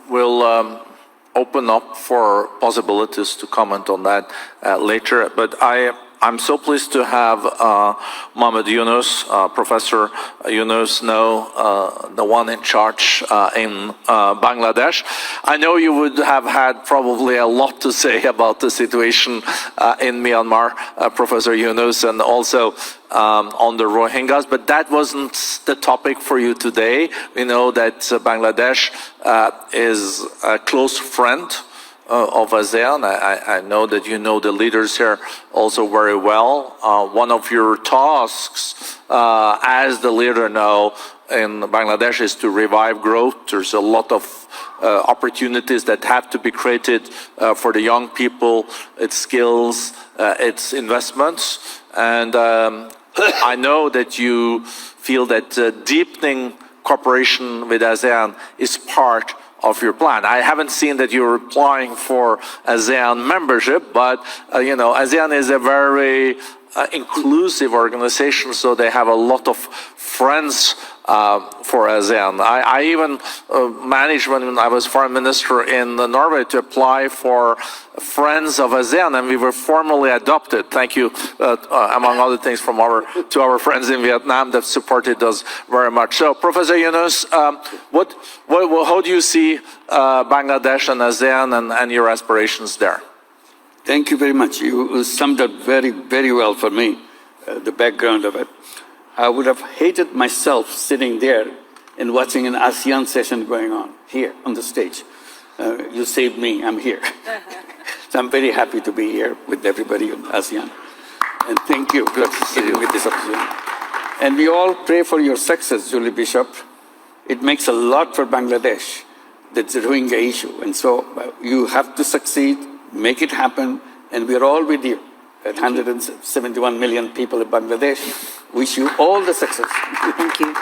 We'll open up for possibilities to comment on that later. But I'm so pleased to have Mohammed Yunus, Professor Yunus, now the one in charge in Bangladesh. I know you would have had probably a lot to say about the situation in Myanmar, Professor Yunus, and also on the Rohingyas, but that wasn't the topic for you today. We know that Bangladesh is a close friend of ASEAN. I know that you know the leaders here also very well. One of your tasks as the leader now in Bangladesh is to revive growth. There's a lot of opportunities that have to be created for the young people, its skills, its investments. And I know that you feel that deepening cooperation with ASEAN is part of your plan. I haven't seen that you're applying for ASEAN membership, but you know, ASEAN is a very inclusive organization, so they have a lot of friends for ASEAN. I even managed, when I was foreign minister in Norway, to apply for friends of ASEAN, and we were formally adopted. Thank you, among other things, from to our friends in Vietnam that supported us very much. So, Professor Yunus, how do you see Bangladesh and ASEAN and your aspirations there? Thank you very much. You summed up very, very well for me, the background of it. I would have hated myself sitting there and watching an ASEAN session going on here on the stage. You saved me, I'm here. So I'm very happy to be here with everybody in ASEAN. And thank you for giving me this opportunity. And we all pray for your success, Julie Bishop. It makes a lot for Bangladesh, that's the Rohingya issue. And so you have to succeed, make it happen, and we're all with you. At 171 million people in Bangladesh, wish you all the success. Thank you.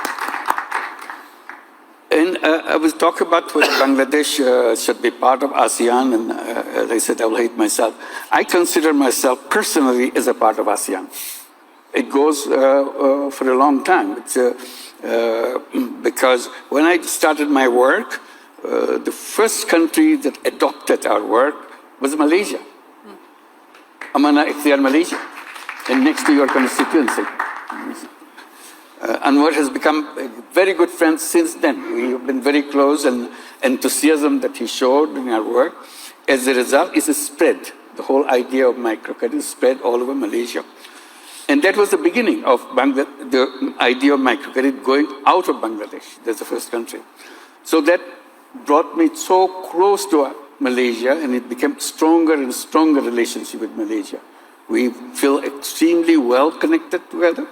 And I was talking about whether Bangladesh should be part of ASEAN, and as I said, I will hate myself. I consider myself personally as a part of ASEAN. It goes for a long time. It's, because when I started my work, the first country that adopted our work was Malaysia. Amana Ikhtiar, Malaysia, and next to your constituency. Anwar has become a very good friend since then. We have been very close, and enthusiasm that he showed in our work, as a result, is a spread. The whole idea of microcredit is spread all over Malaysia. And that was the beginning of the idea of microcredit going out of Bangladesh. That's the first country. So that brought me so close to Malaysia, and it became stronger and stronger relationship with Malaysia. We feel extremely well connected together.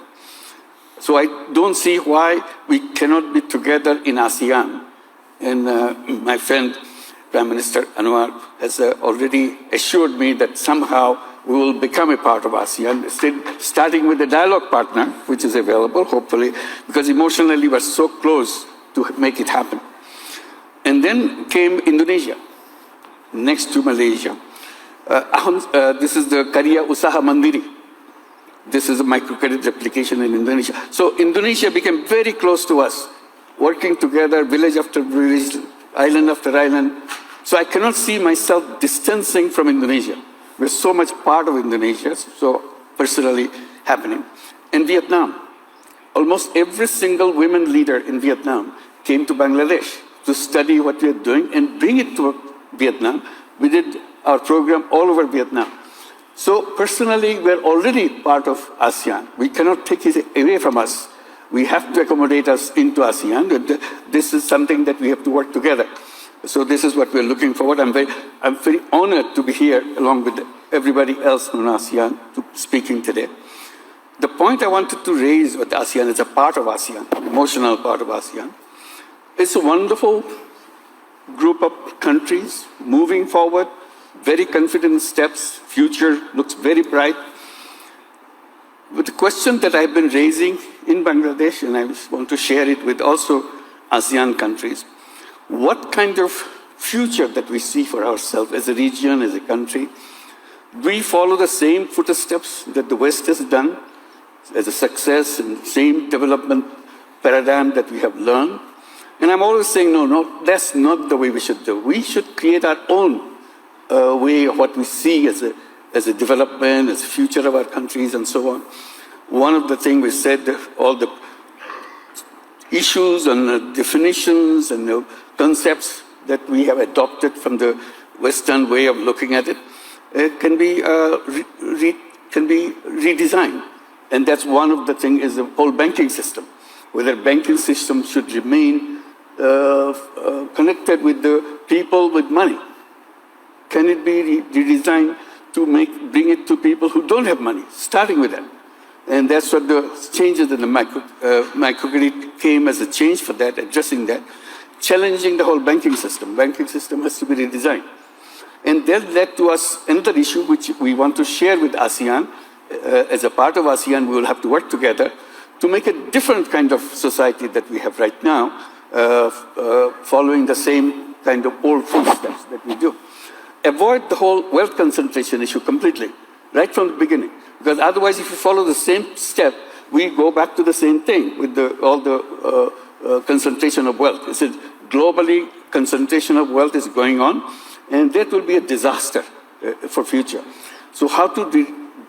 So I don't see why we cannot be together in ASEAN. And my friend, Prime Minister Anwar, has already assured me that somehow we will become a part of ASEAN, starting with the dialogue partner, which is available, hopefully, because emotionally we're so close to make it happen. And then came Indonesia, next to Malaysia. This is the Karya Usaha Mandiri. This is a microcredit application in Indonesia. So Indonesia became very close to us, working together, village after village, island after island. So I cannot see myself distancing from Indonesia. We're so much part of Indonesia, so personally happening. And Vietnam, almost every single women leader in Vietnam came to Bangladesh to study what we are doing and bring it to Vietnam. We did our program all over Vietnam. So personally, we're already part of ASEAN. We cannot take it away from us. We have to accommodate us into ASEAN. This is something that we have to work together. So this is what we're looking forward. I'm very honored to be here along with everybody else in ASEAN speaking today. The point I wanted to raise with ASEAN is a part of ASEAN, an emotional part of ASEAN. It's a wonderful group of countries moving forward, very confident steps, future looks very bright. But the question that I've been raising in Bangladesh, and I want to share it with also ASEAN countries, what kind of future that we see for ourselves as a region, as a country? We follow the same footsteps that the West has done as a success, and same development paradigm that we have learned. And I'm always saying, no, that's not the way we should do. We should create our own way of what we see as a development, as a future of our countries, and so on. One of the things we said, all the issues and definitions and concepts that we have adopted from the Western way of looking at it can be redesigned. And that's one of the things is the whole banking system, whether banking system should remain connected with the people with money. Can it be redesigned to bring it to people who don't have money, starting with that? And that's what the changes in the microcredit came as a change for that, addressing that, challenging the whole banking system. Banking system has to be redesigned. And that led to us another issue which we want to share with ASEAN. As a part of ASEAN, we will have to work together to make a different kind of society that we have right now, following the same kind of old footsteps that we do. Avoid the whole wealth concentration issue completely, right from the beginning. Because otherwise, if you follow the same step, we go back to the same thing with all the concentration of wealth. It's globally, concentration of wealth is going on, and that will be a disaster for future. So how to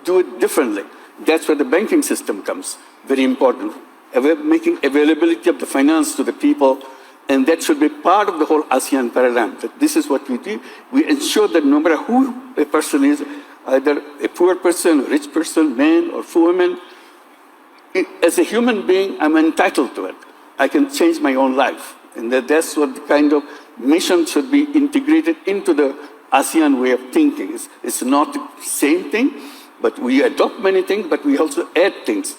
do it differently? That's where the banking system comes, very important. Making availability of the finance to the people, and that should be part of the whole ASEAN paradigm. That this is what we do. We ensure that no matter who a person is, either a poor person, a rich person, man or woman, as a human being, I'm entitled to it. I can change my own life. And that's what the kind of mission should be integrated into the ASEAN way of thinking. It's not the same thing, but we adopt many things, but we also add things.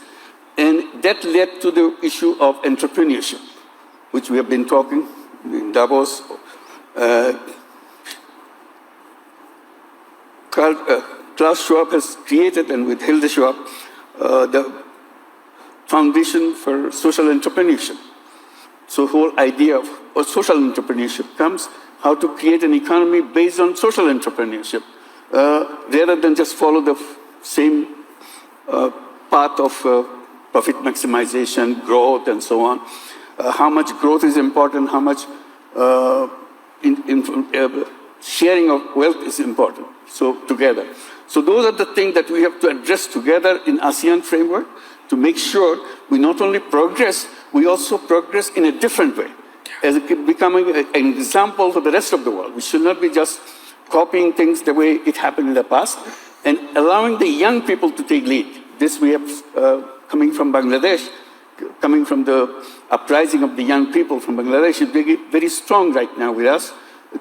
And that led to the issue of entrepreneurship, which we have been talking in Davos. Klaus Schwab has created, and with Hilde Schwab, the Foundation for Social Entrepreneurship. So the whole idea of social entrepreneurship comes, how to create an economy based on social entrepreneurship, rather than just follow the same path of profit maximization, growth, and so on. How much growth is important, how much sharing of wealth is important, so together. So those are the things that we have to address together in ASEAN framework to make sure we not only progress, we also progress in a different way, as becoming an example for the rest of the world. We should not be just copying things the way it happened in the past, and allowing the young people to take lead. This we have coming from Bangladesh, coming from the uprising of the young people from Bangladesh is very, very strong right now with us,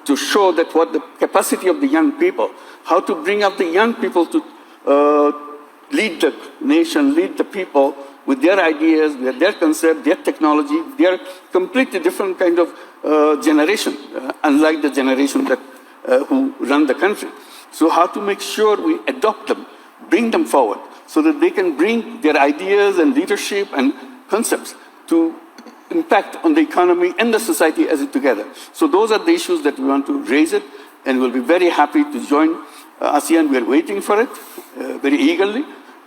to show that what the capacity of the young people, how to bring up the young people to lead the nation, lead the people with their ideas, with their concept, their technology. They are completely different kind of generation, unlike the generation that who run the country. So how to make sure we adopt them, bring them forward, so that they can bring their ideas and leadership and concepts to impact on the economy and the society as it together. So those are the issues that we want to raise it, and we'll be very happy to join ASEAN. We are waiting for it very eagerly,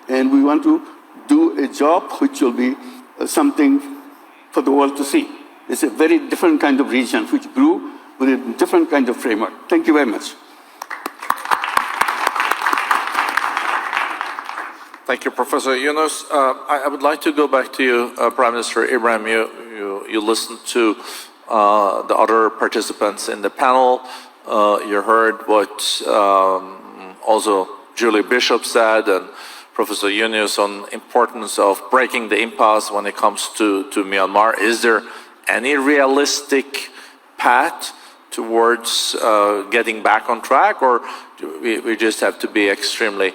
and we want to do a job which will be something for the world to see. It's a very different kind of region which grew with a different kind of framework. Thank you very much. Thank you, Professor Yunus. I would like to go back to you, Prime Minister Ibrahim. You listened to the other participants in the panel. You heard what also Julie Bishop said and Professor Yunus on importance of breaking the impasse when it comes to Myanmar. Is there any realistic path towards getting back on track, or do we just have to be extremely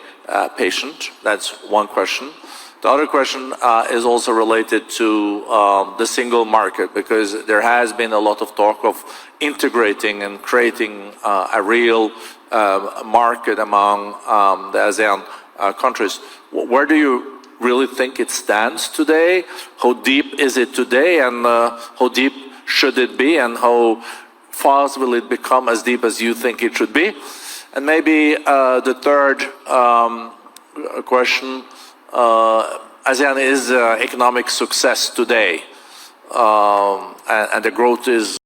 patient? That's one question. The other question is also related to the single market, because there has been a lot of talk of integrating and creating a real market among the ASEAN countries. Where do you really think it stands today? How deep is it today, and how deep should it be, and how fast will it become as deep as you think it should be? And maybe the third question, ASEAN is economic success today. and the growth is